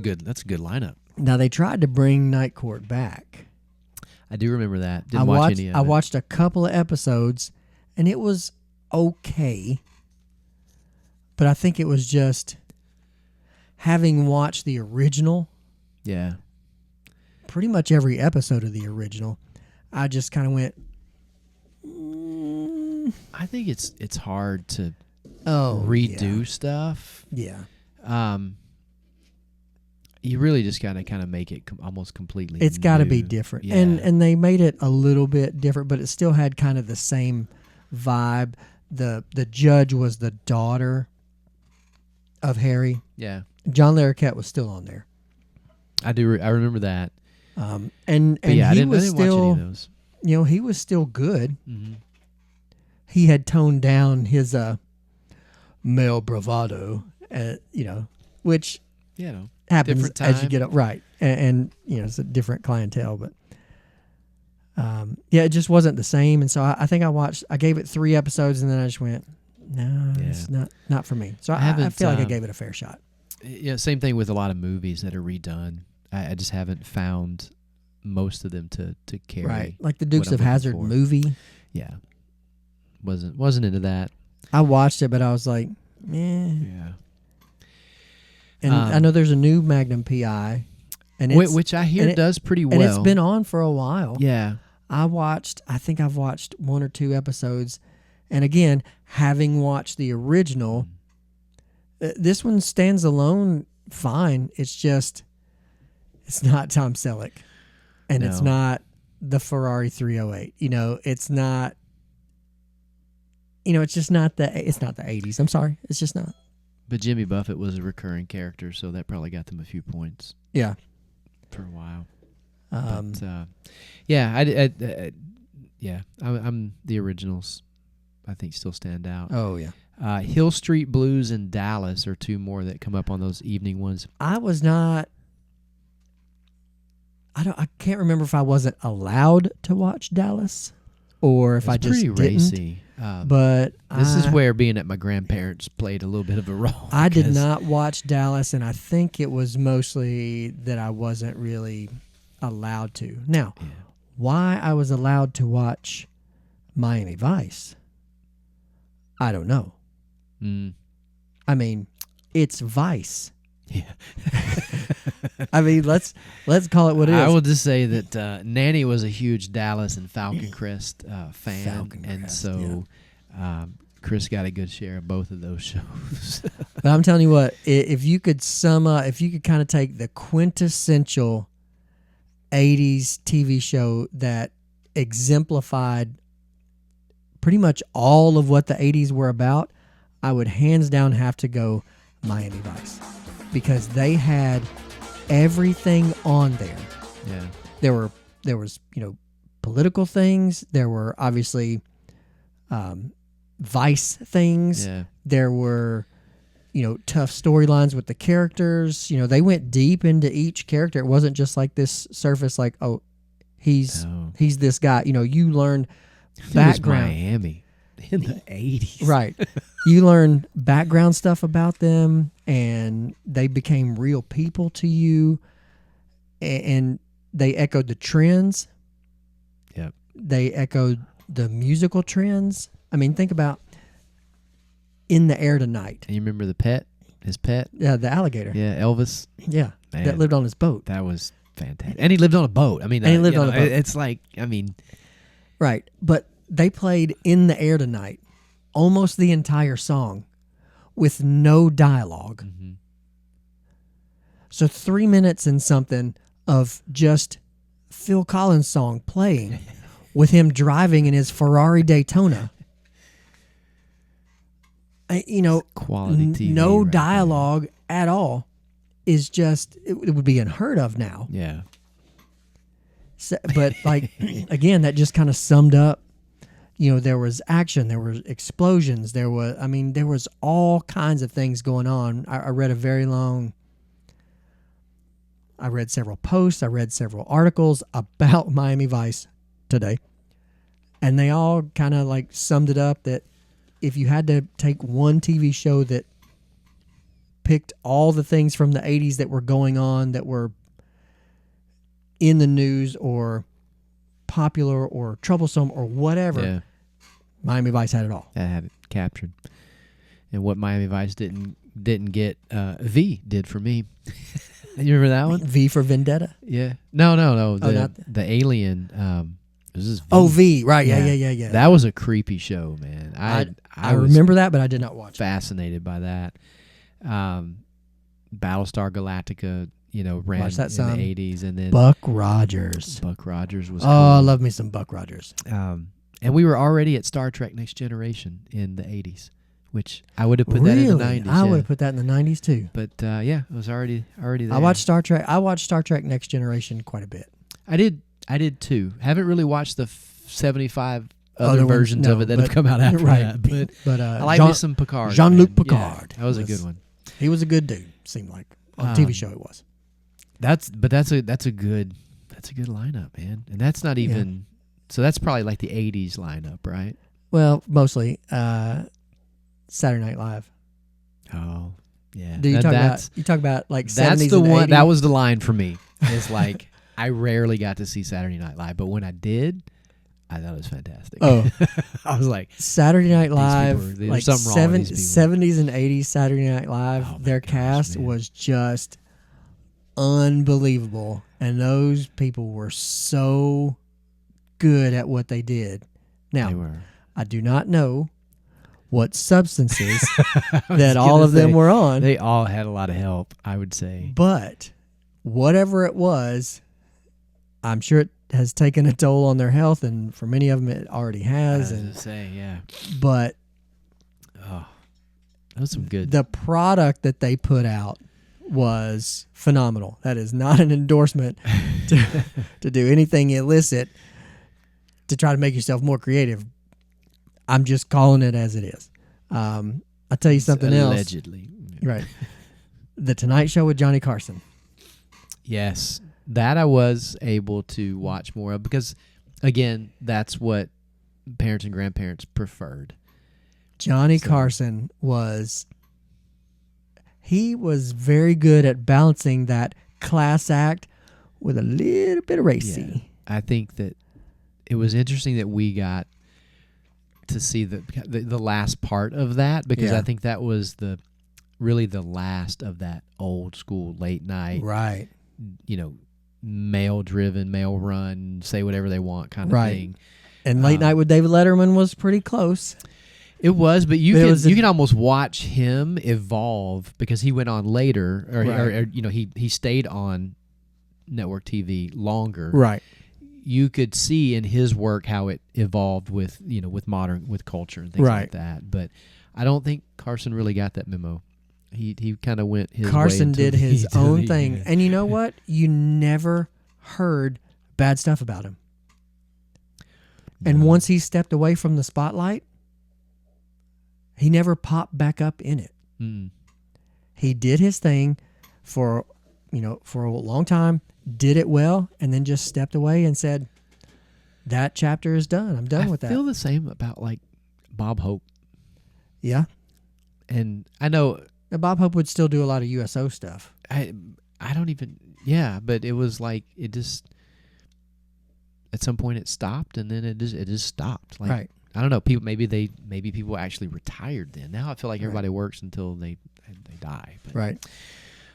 good lineup. Now they tried to bring Night Court back. I do remember that. Didn't watch any of it. I watched a couple of episodes, and it was okay, but I think it was just having watched the original. Yeah. Pretty much every episode of the original, I just kind of went. I think it's hard to redo stuff. Yeah. You really just gotta kind of make it almost completely. It's got to be new. different, Yeah. and they made it a little bit different, but it still had kind of the same vibe. The judge was the daughter of Harry. Yeah. John Larroquette was still on there. I do. I remember that. And yeah, he I was didn't still, watch any of those. He was still good. Mm-hmm. He had toned down his male bravado, which happens different as you time. get up right, and it's a different clientele, but it just wasn't the same. And so I think I gave it 3 episodes, and then I just went, no, it's not for me. So I feel like I gave it a fair shot. Yeah, same thing with a lot of movies that are redone. I just haven't found most of them to carry. Right, like the Dukes what of I'm looking Hazzard for. movie. Yeah, wasn't into that. I watched it, but I was like, Yeah, And I know there's a new Magnum PI, and which I hear does pretty well. And it's been on for a while. Yeah, I think I've watched 1 or 2 episodes, and again, having watched the original, this one stands alone fine. It's just, it's not Tom Selleck, and it's not the Ferrari 308. It's not. It's just not it's not the 80s. I'm sorry, it's just not. but Jimmy Buffett was a recurring character, so that probably got them a few points. Yeah, for a while. But I'm the originals. I think still stand out. Oh yeah. Hill Street Blues and Dallas are 2 more that come up on those evening ones. I can't remember if I wasn't allowed to watch Dallas or if I just pretty didn't. racy. But this is where being at my grandparents' played a little bit of a role. I did not watch Dallas, and I think it was mostly that I wasn't really allowed to. Now, Why I was allowed to watch Miami Vice, I don't know. Mm. I mean, it's Vice. Yeah. I mean, let's call it what it is. I will just say that Nanny was a huge Dallas and Falcon Crest fan, Falcon and Crest, so Chris got a good share of both of those shows. But I'm telling you what, if you could sum up, if you could kind of take the quintessential 80s TV show that exemplified pretty much all of what the 80s were about, I would hands down have to go Miami Vice, because they had everything on there. Yeah. There was political things. There were obviously Vice things. Yeah. There were tough storylines with the characters. They went deep into each character. It wasn't just like this surface, like, oh, he's this guy. You learned background. It was Miami in the 80s. Right. You learned background stuff about them, and they became real people to you, and they echoed the trends. Yep. They echoed the musical trends. I mean, think about In the Air Tonight. And you remember his pet? Yeah, the alligator. Yeah, Elvis. Yeah, Man. that lived on his boat. That was fantastic. And he lived on a boat. I mean, And he lived on a boat. It's like, I mean. Right. But they played In the Air Tonight almost the entire song with no dialogue. Mm-hmm. So 3 minutes and something of just Phil Collins song playing with him driving in his Ferrari Daytona. Quality TV. No right dialogue at all is just, it would be unheard of now. there. Yeah. So, but like, again, that just kind of summed up, there was action, there were explosions, there was all kinds of things going on. I read several posts, I read several articles about Miami Vice today, and they all kind of like summed it up that if you had to take one TV show that picked all the things from the 80s that were going on, that were in the news or popular or troublesome or whatever, Yeah. Miami Vice had it all. That had it captured. And what Miami Vice didn't get, V did for me. You remember that one? V for Vendetta? Yeah. No. not The Alien. This is V. Oh, V. Right. Yeah. That was a creepy show, man. I was remember that, but I did not watch it. fascinated by that. Battlestar Galactica, ran Watched that in some. the 80s, and then Buck Rogers. Buck Rogers was Oh, I cool. love me some Buck Rogers. And we were already at Star Trek Next Generation in the 80s, which I would have put that in the 90s. I yeah. would have put that in the 90s too. But yeah, it was already there. I watched Star Trek Next Generation quite a bit. I did too. Haven't really watched the 75 other Other ones, versions no, of it that but- have come out after right. that. But I like me some Picard. Jean-Luc man. Picard. Yeah, that was a was- good one. He was a good dude, seemed like. On TV show it was. That's a good lineup, man. And that's not even so that's probably like the 80s lineup, right? Well, mostly Saturday Night Live. Oh, yeah. Do you talk about like 70s That's the and one 80s? that was the line for me. It's like I rarely got to see Saturday Night Live, but when I did, I thought it was fantastic. Oh. I was like, Saturday Night Live, there's like something wrong with these people. 70s and 80s Saturday Night Live, Oh my their gosh, cast man. was just unbelievable. And those people were so good at what they did. they Now, were. I do not know what substances I was that all gonna of them say, were on, They all had a lot of help, I would say. but whatever it was, I'm sure it has taken a toll on their health, and for many of them it already has. I was to say, yeah. But Oh, that was some good. the product that they put out was phenomenal. That is not an endorsement to do anything illicit to try to make yourself more creative. I'm just calling it as it is. I'll tell you something else. Allegedly. Right. The Tonight Show with Johnny Carson. Yes. That I was able to watch more of because, again, that's what parents and grandparents preferred. Johnny So- Carson was very good at balancing that class act with a little bit of racy. I think that it was interesting that we got to see the last part of that, because Yeah. I think that was really the last of that old school late night, Right. male driven, male run, say whatever they want kind of Right. thing. And Late Night with David Letterman was pretty close. It was, but you It was can almost watch him evolve, because he went on later, or, Right. he stayed on network TV longer. Right. You could see in his work how it evolved with with culture and things like Right. that. But I don't think Carson really got that memo. He kind of went his way Carson until did his until own the thing. end. And you know what? You never heard bad stuff about him. And No. once he stepped away from the spotlight, he never popped back up in it. Mm. He did his thing for a long time, did it well, and then just stepped away and said, that chapter is done. I'm done with I that. feel the same about like Bob Hope, Yeah. and I know Now, Bob Hope would still do a lot of USO stuff. I don't even but it was like it just at some point it stopped, and then it just stopped. Like, Right. I don't know. Maybe people actually retired then. Now I feel like everybody works until they die. But Right.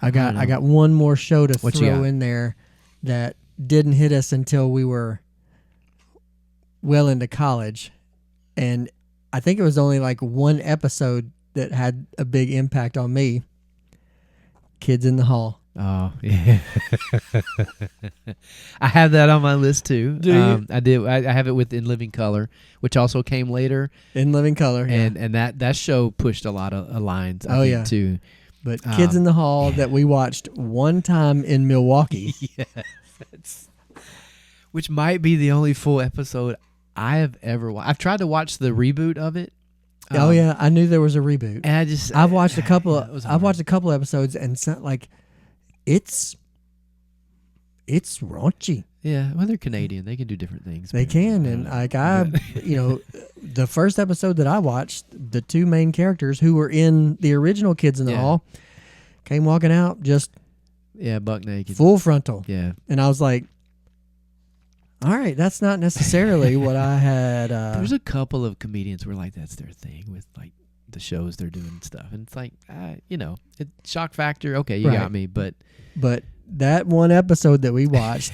I don't I know. got one more show to What you throw got? in there that didn't hit us until we were well into college. And I think it was only like one episode that had a big impact on me. Kids in the Hall. Oh yeah, I have that on my list too. Do you? I did. I have it with In Living Color, which also came later, In Living Color. Yeah. and that show pushed a lot of lines. I Oh, think, yeah. too. But Kids in the Hall that we watched one time in Milwaukee. Yes, which might be the only full episode I have ever watched. I've tried to watch the reboot of it. Oh yeah, I knew there was a reboot. and I just I've watched a couple. it was I've hard. watched a couple episodes, and it's not like it's raunchy. Yeah, well, they're Canadian. They can do different things. They can, and like the first episode that I watched, the two main characters who were in the original Kids in the Yeah. Hall came walking out just yeah, buck naked. full frontal, Yeah, and I was like, "All right, that's not necessarily what I had." there's a couple of comedians where like that's their thing with like the shows they're doing and stuff, and it's like it shock factor. Okay, you Right. got me, but But that one episode that we watched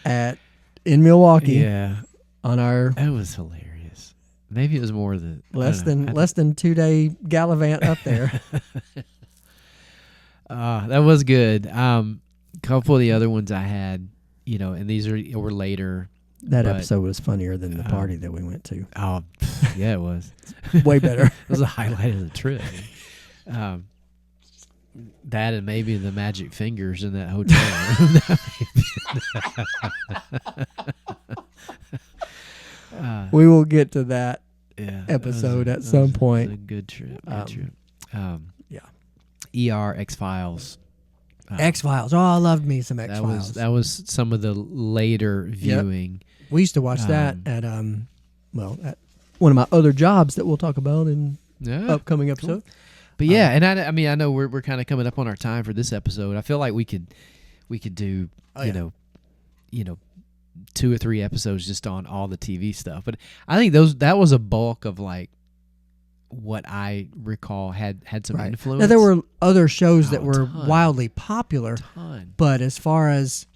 in Milwaukee yeah, on our that was hilarious. Maybe it was more the less than 2 day gallivant up there. That was good. Couple of the other ones I had, and these were later. That But, episode was funnier than the party that we went to. Oh, yeah, it was. Way better. It was a highlight of the trip. That and maybe the magic fingers in that hotel. We will get to that Yeah, episode at that some was point. a good trip. Yeah. ER, X-Files. X-Files. Oh, I loved me some That X-Files. that was some of the later viewing. We used to watch that at at one of my other jobs that we'll talk about in Yeah. upcoming episode. But yeah, and I mean I know we're kind of coming up on our time for this episode. I feel like we could do Oh, yeah. you know 2 or 3 episodes just on all the TV stuff. But I think that was a bulk of like what I recall had some Right. influence. Now there were other shows that Oh, were ton. wildly popular, ton. but as far as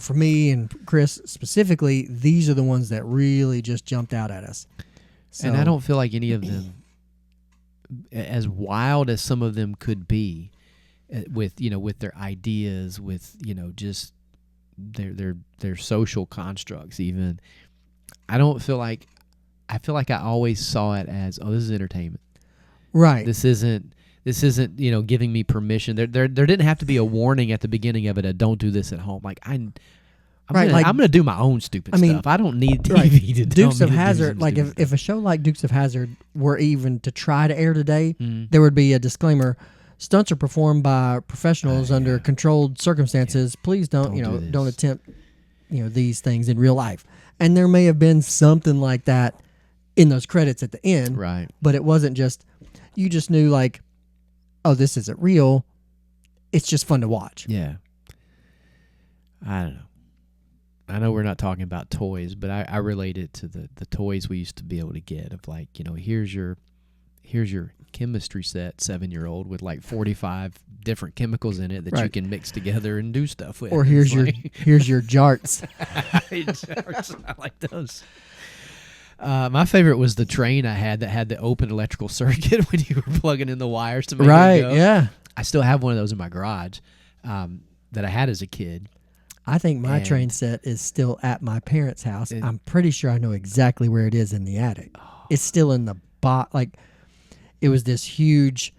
for me and Chris specifically, these are the ones that really just jumped out at us. So, And I don't feel like any of them, as wild as some of them could be, with their ideas, with just their social constructs. Even I don't feel like I always saw it as, oh, this is entertainment. right. This isn't giving me permission. There didn't have to be a warning at the beginning of it. Don't do this at home. Like I'm gonna do my own stupid stuff. I don't need TV right. to tell Dukes me of to do Hazzard. some Like stupid if a show like Dukes of Hazzard were even to try to air today, stuff. there would be a disclaimer: stunts are performed by professionals under yeah. controlled circumstances. Please don't Don't do don't this. attempt these things in real life. And there may have been something like that in those credits at the end, Right. but it wasn't just you just knew like, oh, this isn't real. It's just fun to watch. Yeah. I don't know. I know we're not talking about toys, but I relate it to the toys we used to be able to get of like, here's your chemistry set, 7-year-old, with like 45 different chemicals in it that you Right. can mix together and do stuff with. Or It's here's like- here's your jarts. I like those. My favorite was the train I had that had the open electrical circuit when you were plugging in the wires to make it Right, go. yeah. I still have one of those in my garage that I had as a kid. I think my And- train set is still at my parents' house. It- I'm pretty sure I know exactly where it is in the attic. It's still in the box. Like, it was this huge,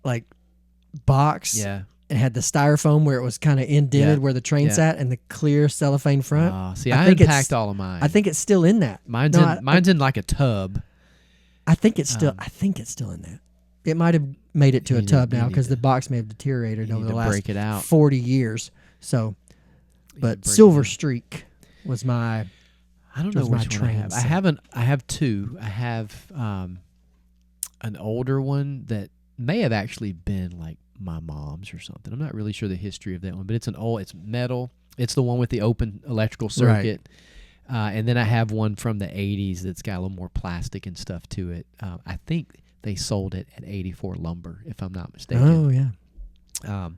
like, box. Yeah. It had the styrofoam where it was kind of indented Yeah. where the train Yeah. sat, and the clear cellophane front. See, I I think it's- unpacked all of mine. I think it's still in that. mine's No, in mine's in like a tub. I think it's still. Um, I think it's still in that. It might have made it to You a need- tub you now need because to- the box may have deteriorated You over need the to last break it out. 40 years. So, You need but to break Silver it out. Streak was my. I don't know was my which one I train have. I set. haven't. I have two. I have an older one that may have actually been like my mom's or something. I'm not really sure the history of that one, but it's it's metal. It's the one with the open electrical Right. circuit. And then I have one from the 80s that's got a little more plastic and stuff to it. I think they sold it at 84 Lumber, if I'm not mistaken. Oh yeah,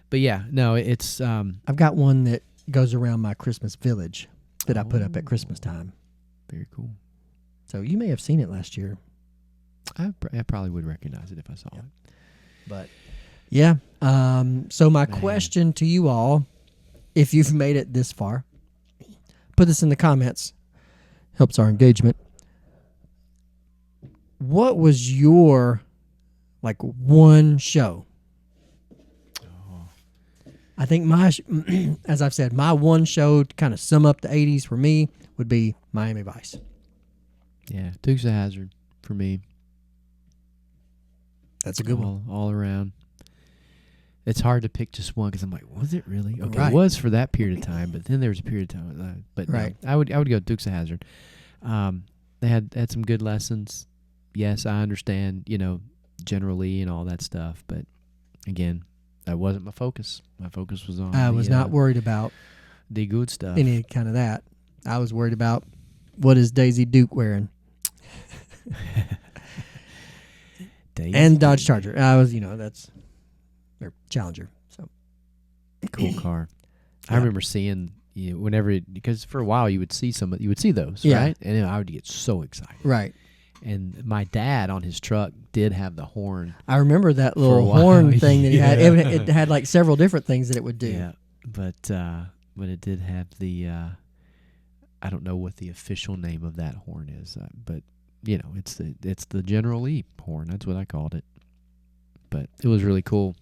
But yeah, no, it's I've got one that goes around my Christmas village that I put up at Christmas time. very cool. So you may have seen it last year, I probably would recognize it if I saw it. but yeah. So my Man. question to you all, if you've made it this far, put this in the comments. Helps our engagement. What was your like one show? I think as I've said, my one show to kind of sum up the 80s for me would be Miami Vice. Yeah, Dukes of Hazzard for me. That's a good one. All around. It's hard to pick just one because I'm like, was it really? Okay, Right. it was for that period of time, but then there was a period of time. But no, Right. I would go Dukes of Hazzard. They had some good lessons. Yes, I understand, General Lee and all that stuff, but again, that wasn't my focus. My focus was on I was not worried about the good stuff. any kind of that. I was worried about what is Daisy Duke wearing Days. and Dodge Charger. I was, that's their Challenger. So Cool car. I Yeah. remember seeing whenever because for a while you would see those, Yeah. right? And I would get so excited. right. And my dad on his truck did have the horn. I remember that a little while, horn thing that he had. yeah. It had like several different things that it would do. Yeah, but it did have the I don't know what the official name of that horn is, but it's the General Lee horn. That's what I called it. But it was really cool.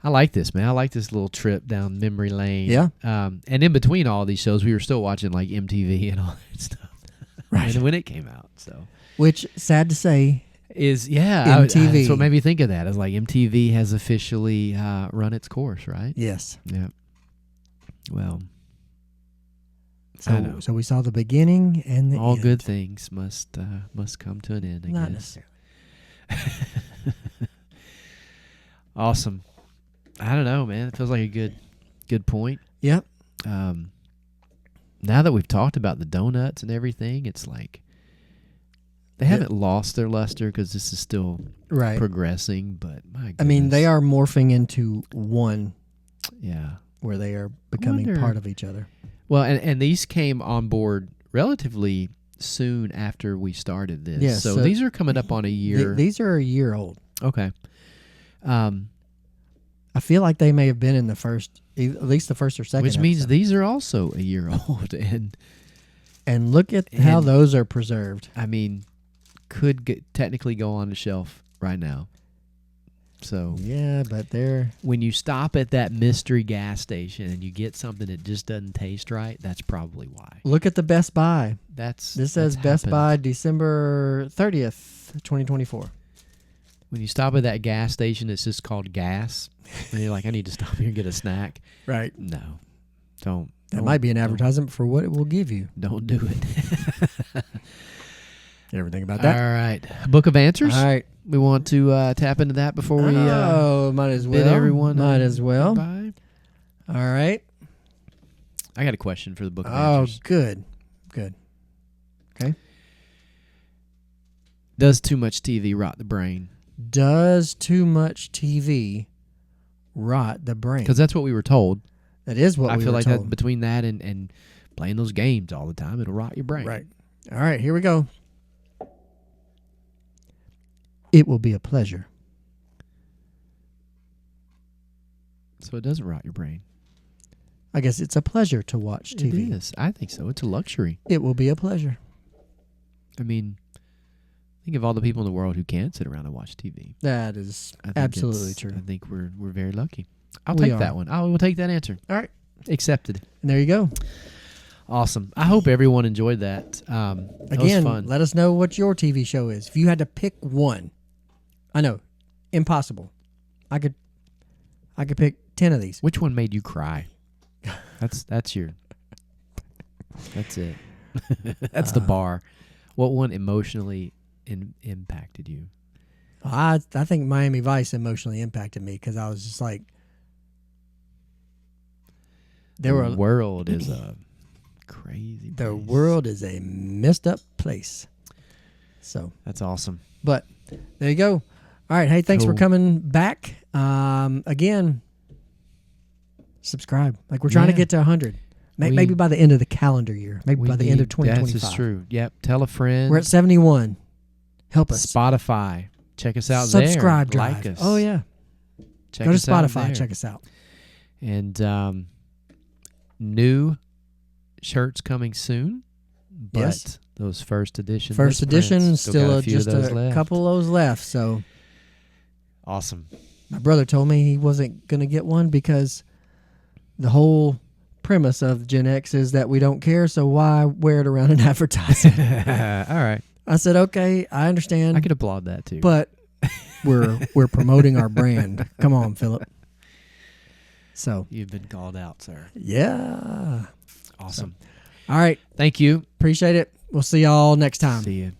I like this, man. I like this little trip down memory lane. Yeah. And in between all these shows, we were still watching like MTV and all that stuff. Right. And when it came out, so. Which, sad to say, MTV. MTV. That's what made me think of that. It's like MTV has officially run its course, right? yes. Yeah. Well, I know. So we saw the beginning and the All end. good things must come to an end, I Not guess. necessarily. Awesome. I don't know, man. It feels like a good point. Yep. Now that we've talked about the donuts and everything, it's like they haven't lost their luster because this is still Right. progressing. But my goodness. I mean, they are morphing into one Yeah. where they are becoming wonder- part of each other. Well, and these came on board relatively soon after we started this. Yeah, so so these are coming up on a year. These are a year old. Okay. I feel like they may have been in the first, at least the first or second. Which means episode. these are also a year old. And look at how and- those are preserved. I mean, could technically go on the shelf right now. So Yeah, but they're when you stop at that mystery gas station and you get something that just doesn't taste right, that's probably why. look at the Best Buy. This This says Best Buy December 30th, 2024. When you stop at that gas station, it's just called gas, and you're like, I need to stop here and get a snack. Right. No, don't. That might be an advertisement for what it will give you. Don't do it. You ever think about All that? right, Book of Answers. All right. We want to tap into that before we might as well. bid everyone Might as well. goodbye. All right. I got a question for the book of Oh, answers. good. Okay. Does too much TV rot the brain? Does too much TV rot the brain? Because that's what we were told. That is what I we feel were like told. that between that and playing those games all the time, it'll rot your brain. Right. All right, here we go. It will be a pleasure. So it doesn't rot your brain. I guess it's a pleasure to watch TV. It is. I think so. It's a luxury. It will be a pleasure. I mean, think of all the people in the world who can't sit around and watch TV. That is I think absolutely it's- true. I think we're very lucky. I'll We take are. that one. I will take that answer. All right. Accepted. And there you go. Awesome. I hope everyone enjoyed that. That Again, was fun. let us know what your TV show is. If you had to pick one, I know, impossible. I could pick 10 of these. Which one made you cry? That's it. That's the bar. What one emotionally impacted you? I think Miami Vice emotionally impacted me because I was just like, The world is a crazy place. the world is a messed up place. So, That's awesome. but there you go. All right. Hey, thanks for Cool. coming back. Again, subscribe. Like we're trying to Yeah. get to 100. We- Maybe by the end of the calendar year. Maybe by the end of 2025. That's true. Yep. Tell a friend. We're at 71. Help us. Spotify. Check us out there. Subscribe drive. Like us. Oh, yeah. Check Go to us out Spotify. there. Check us out. And new shirts coming soon. But Yes. those first edition. First edition, misprints, still got a few just of those a left. couple of those left. So Awesome. my brother told me he wasn't going to get one because the whole premise of Gen X is that we don't care. So why wear it around an advertisement? All right. I said, okay, I understand. I could applaud that too. But we're promoting our brand. Come on, Philip. So You've been called out, sir. yeah. Awesome. All right. Thank you. Appreciate it. We'll see y'all next time. See you.